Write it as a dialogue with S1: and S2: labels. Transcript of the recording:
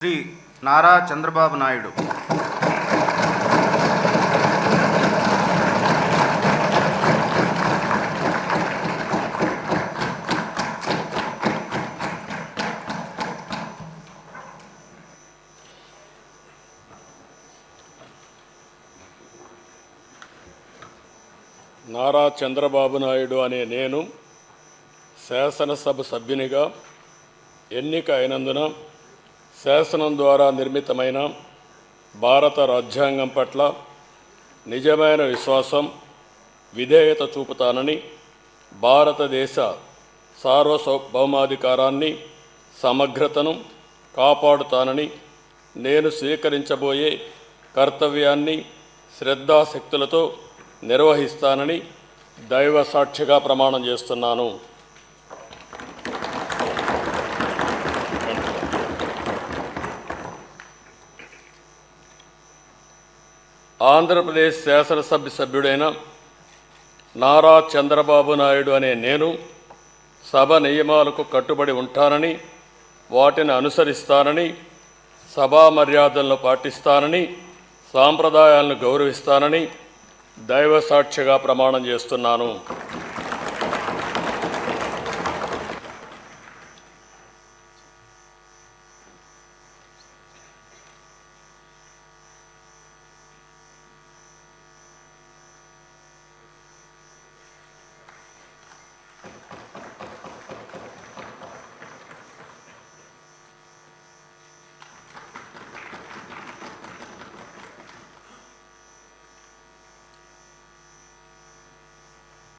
S1: శ్రీ నారా చంద్రబాబు నాయుడు
S2: నారా చంద్రబాబు నాయుడు అనే నేను శాసనసభ సభ్యునిగా ఎన్నిక అయినందున శాసనం ద్వారా నిర్మితమైన భారత రాజ్యాంగం పట్ల నిజమైన విశ్వాసం, విధేయత చూపుతానని, భారతదేశ సార్వభౌమాధికారాన్ని, సమగ్రతను కాపాడుతానని, నేను స్వీకరించబోయే కర్తవ్యాన్ని శ్రద్ధాశక్తులతో నిర్వహిస్తానని దైవ సాక్షిగా ప్రమాణం చేస్తున్నాను. ఆంధ్రప్రదేశ్ శాసనసభ సభ్యుడైన నారా చంద్రబాబు నాయుడు అనే నేను సభ నియమాలకు కట్టుబడి ఉంటానని, వాటిని అనుసరిస్తానని, సభా మర్యాదలను పాటిస్తానని, సాంప్రదాయాలను గౌరవిస్తానని దైవ సాక్షిగా ప్రమాణం చేస్తున్నాను.